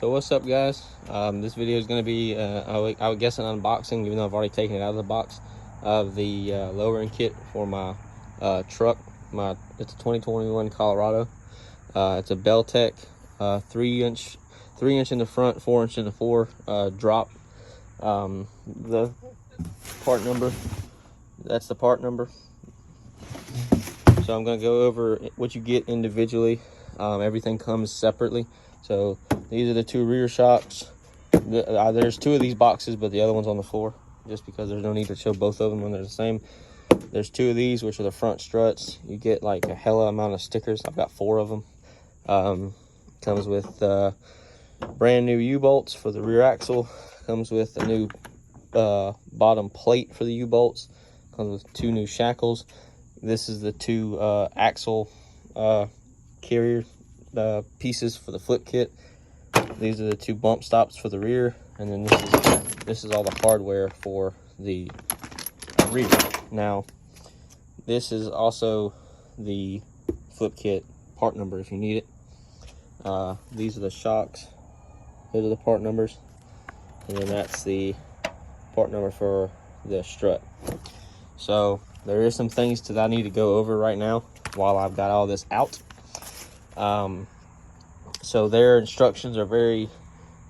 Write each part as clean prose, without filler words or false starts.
So what's up, guys? This video is going to be, I would guess, an unboxing, even though I've already taken it out of the box, of the lowering kit for my truck. It's a 2021 Colorado. It's a Beltec 3-inch in the front, 4-inch in the fore drop. The part number, that's the part number. So I'm going to go over what you get individually. Everything comes separately. So these are the two rear shocks. There's two of these boxes, but the other one's on the floor, just because there's no need to show both of them when they're the same. There's two of these, which are the front struts. You get like a hella amount of stickers. I've got 4 of them. Comes with brand new U-bolts for the rear axle. Comes with a new bottom plate for the U-bolts. Comes with 2 new shackles. This is the 2 axle carrier pieces for the flip kit. These are the 2 bump stops for the rear, and then this is all the hardware for the rear. Now, this is also the flip kit part number if you need it. These are the shocks. Those are the part numbers, and then that's the part number for the strut. So there is some things that I need to go over right now while I've got all this out. So their instructions are very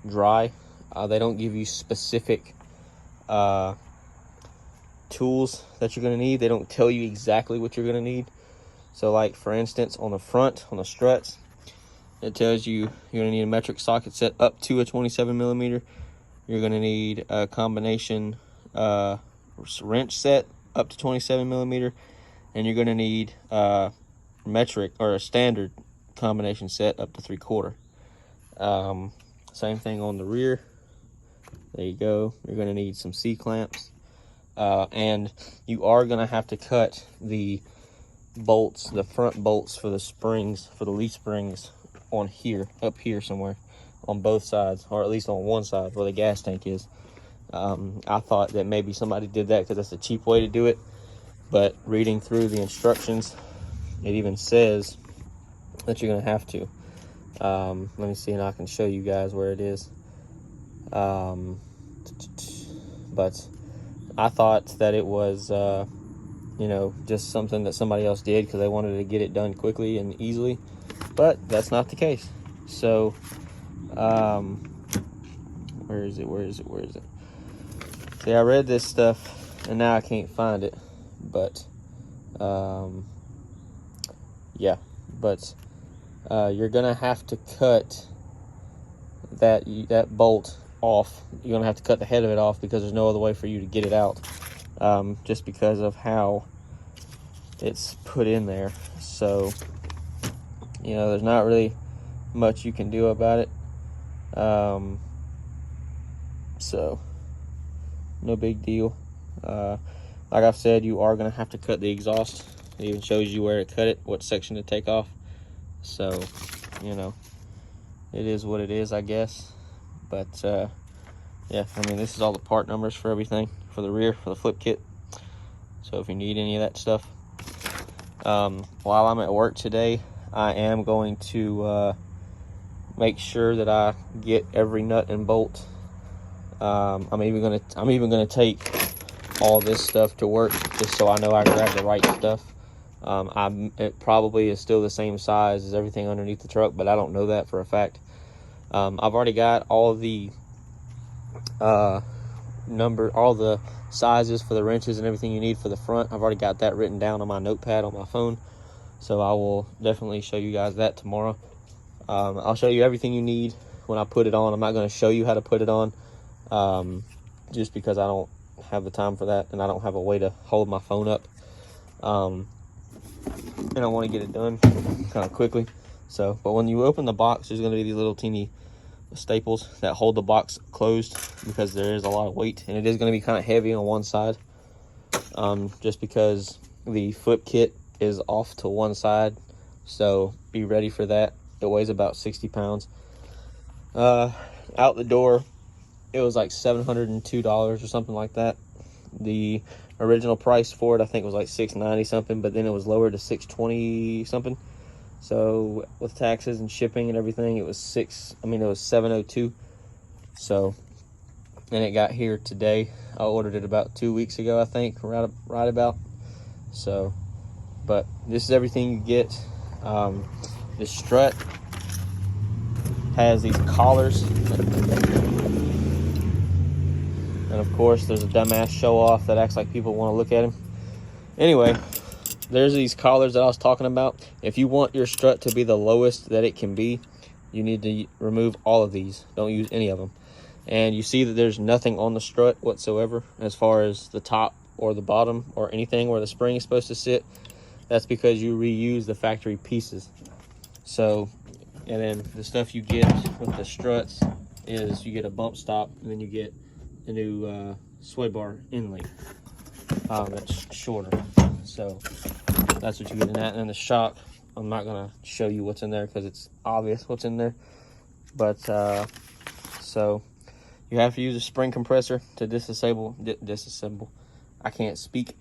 dry. They don't give you specific tools that you're going to need. They don't tell you exactly what you're going to need. So like, for instance, on the front, on the struts, it tells you you're going to need a metric socket set up to a 27 millimeter. You're going to need a combination wrench set up to 27 millimeter, and you're going to need metric or a standard combination set up to 3/4. Same thing on the rear. There you go. You're going to need some C-clamps, and you are going to have to cut the bolts, the front bolts for the springs, for the leaf springs, on here, up here somewhere, on both sides, or at least on one side where the gas tank is. I thought that maybe somebody did that because that's a cheap way to do it, but reading through the instructions, it even says that you're going to have to. Let me see, and I can show you guys where it is. But I thought that it was, you know, just something that somebody else did because they wanted to get it done quickly and easily, but that's not the case. So, where is it? See, I read this stuff and now I can't find it, but yeah, but you're gonna have to cut that bolt off. You're gonna have to cut the head of it off because there's no other way for you to get it out, just because of how it's put in there. So, you know, there's not really much you can do about it. So no big deal. Like I've said, you are going to have to cut the exhaust. It even shows you where to cut it, what section to take off. So, you know, it is what it is, I guess. But yeah, I mean, this is all the part numbers for everything, for the rear, for the flip kit. So if you need any of that stuff, while I'm at work today, I am going to make sure that I get every nut and bolt. I'm even gonna take all this stuff to work just so I know I grab the right stuff. It probably is still the same size as everything underneath the truck, but I don't know that for a fact. I've already got all the all the sizes for the wrenches and everything you need for the front. I've already got that written down on my notepad on my phone, so I will definitely show you guys that tomorrow. I'll show you everything you need when I put it on. I'm not going to show you how to put it on, just because I don't have the time for that, and I don't have a way to hold my phone up, and I want to get it done kind of quickly. So, but when you open the box, there's going to be these little teeny staples that hold the box closed, because there is a lot of weight, and it is going to be kind of heavy on one side, just because the flip kit is off to one side. So be ready for that. It weighs about 60 pounds. Out the door, it was like $702 or something like that. The original price for it, I think, was like $690 something, but then it was lowered to $620 something. So with taxes and shipping and everything, it was $702. So, and it got here today. I ordered it about 2 weeks ago, I think, right about. So, but this is everything you get. The strut has these collars, and of course there's a dumbass show off that acts like people want to look at him. Anyway, there's these collars that I was talking about. If you want your strut to be the lowest that it can be, you need to remove all of these. Don't use any of them. And you see that there's nothing on the strut whatsoever as far as the top or the bottom or anything where the spring is supposed to sit. That's because you reuse the factory pieces. So, and then the stuff you get with the struts is you get a bump stop, and then you get a new sway bar inlay that's shorter. So that's what you get in that. And then the shock, I'm not gonna show you what's in there because it's obvious what's in there. But so you have to use a spring compressor to disassemble. I can't speak.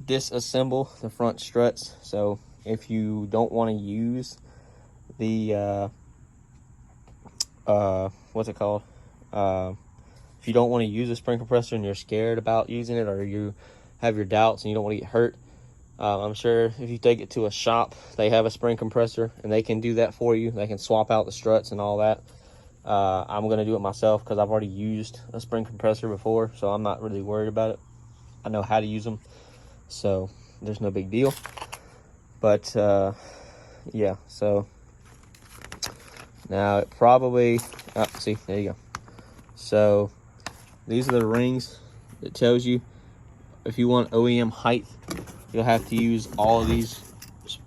Disassemble the front struts. So if you don't want to use the what's it called? If you don't want to use a spring compressor and you're scared about using it, or you have your doubts and you don't want to get hurt, I'm sure if you take it to a shop, they have a spring compressor and they can do that for you. They can swap out the struts and all that. I'm going to do it myself because I've already used a spring compressor before, so I'm not really worried about it. I know how to use them, so there's no big deal. But yeah, so now it probably, see, there you go. So these are the rings. It tells you if you want OEM height, you'll have to use all of these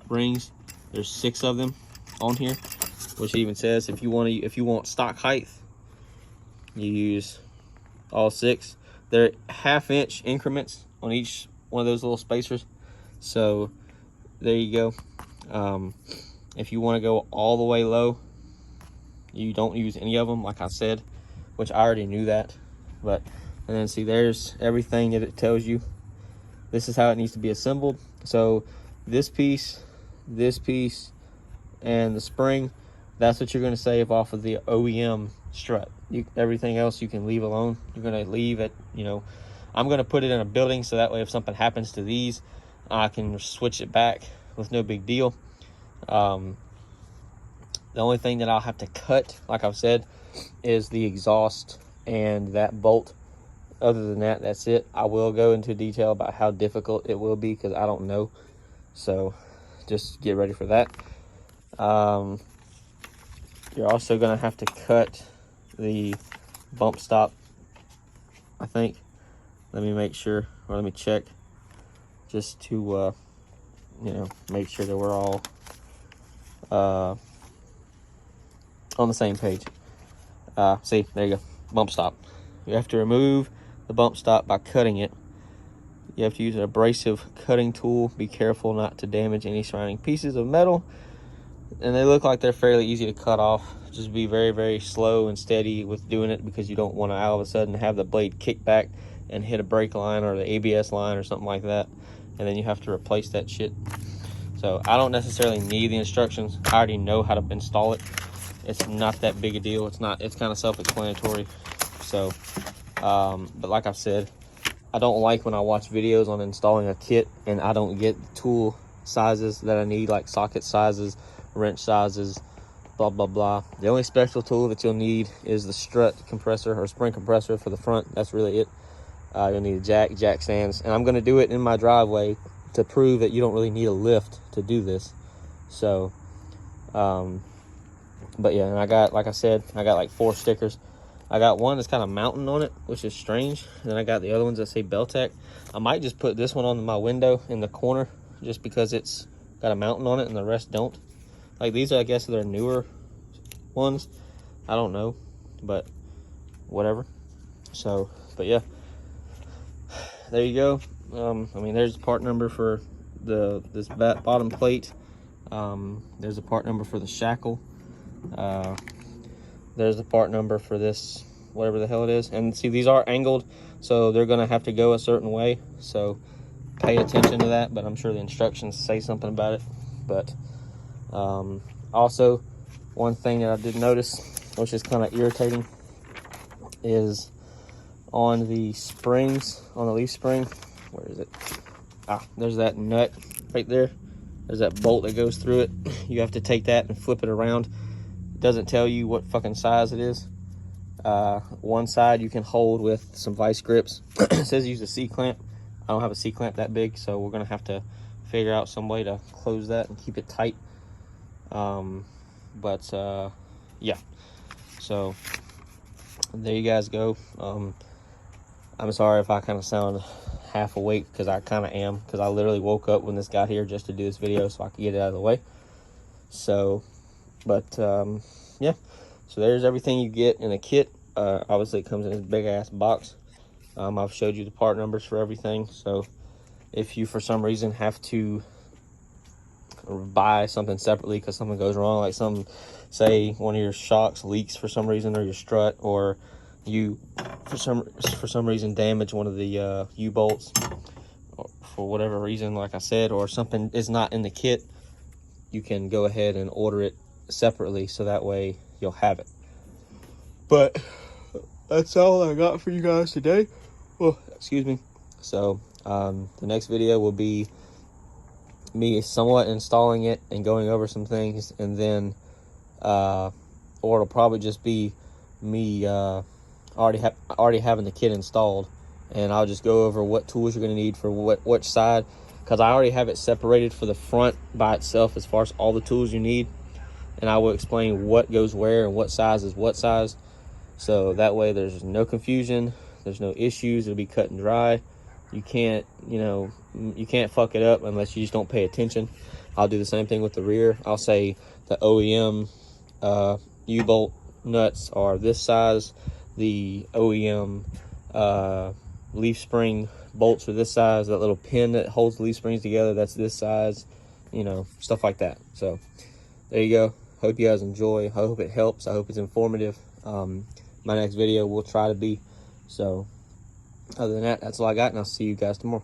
rings. There's 6 of them on here, which even says if you want stock height, you use all 6. They're 1/2 inch increments on each one of those little spacers. So there you go. If you want to go all the way low, you don't use any of them, like I said, which I already knew that. But, and then see, there's everything that it tells you. This is how it needs to be assembled. So this piece, and the spring, that's what you're going to save off of the OEM strut. Everything else you can leave alone. You're going to leave it, I'm going to put it in a building so that way if something happens to these, I can switch it back with no big deal. The only thing that I'll have to cut, like I've said, is the exhaust and that bolt. Other than that, that's it. I will go into detail about how difficult it will be because I don't know. So just get ready for that. You're also going to have to cut the bump stop, I think. Let me make sure, or let me check, just to make sure that we're all on the same page. See, there you go, bump stop. You have to remove the bump stop by cutting it. You have to use an abrasive cutting tool. Be careful not to damage any surrounding pieces of metal. And they look like they're fairly easy to cut off. Just be very, very slow and steady with doing it because you don't want to all of a sudden have the blade kick back and hit a brake line or the ABS line or something like that. And then you have to replace that shit. So I don't necessarily need the instructions. I already know how to install it. It's not that big a deal. It's kind of self-explanatory. So, but like I've said, I don't like when I watch videos on installing a kit and I don't get the tool sizes that I need, like socket sizes, wrench sizes, blah, blah, blah. The only special tool that you'll need is the strut compressor or spring compressor for the front. That's really it. You'll need a jack stands. And I'm going to do it in my driveway to prove that you don't really need a lift to do this. So, but yeah, and I got, like I said, I got like 4 stickers. I got one that's kind of mountain on it, which is strange. And then I got the other ones that say Beltec. I might just put this one on my window in the corner just because it's got a mountain on it and the rest don't. Like these are, I guess, they're newer ones. I don't know, but whatever. So, but yeah, there you go. I mean, there's a part number for this bottom plate. There's a part number for the shackle. There's the part number for this, whatever the hell it is. And see, these are angled, so they're gonna have to go a certain way. So pay attention to that, but I'm sure the instructions say something about it. But Also, one thing that I did notice, which is kind of irritating, is on the springs, on the leaf spring, where is it? There's that nut right there. There's that bolt that goes through it. You have to take that and flip it around. It doesn't tell you what fucking size it is. One side you can hold with some vice grips. It says use a C-clamp. I don't have a C-clamp that big, so we're gonna have to figure out some way to close that and keep it tight. Yeah, so there you guys go. I'm sorry if I kind of sound half awake, because I kind of am, because I literally woke up when this got here just to do this video so I could get it out of the way. So, yeah, so there's everything you get in a kit. Obviously it comes in this big ass box. I've showed you the part numbers for everything, so if you for some reason have to buy something separately because something goes wrong, like say one of your shocks leaks for some reason, or your strut, or you for some reason damage one of the U-bolts for whatever reason, like I said, or something is not in the kit, you can go ahead and order it separately, so that way you'll have it. But that's all I got for you guys today. Well, excuse me. So the next video will be me somewhat installing it and going over some things, and then or it'll probably just be me already having the kit installed, and I'll just go over what tools you're going to need for which side, because I already have it separated for the front by itself as far as all the tools you need, and I will explain what goes where and what size is what size, so that way there's no confusion, there's no issues. It'll be cut and dry. You can't fuck it up unless you just don't pay attention. I'll do the same thing with the rear. I'll say the OEM U-bolt nuts are this size, the OEM leaf spring bolts are this size, that little pin that holds the leaf springs together, that's this size, stuff like that. So there you go. Hope you guys enjoy. I hope it helps. I hope it's informative. My next video will try to be. So other than that, that's all I got, and I'll see you guys tomorrow.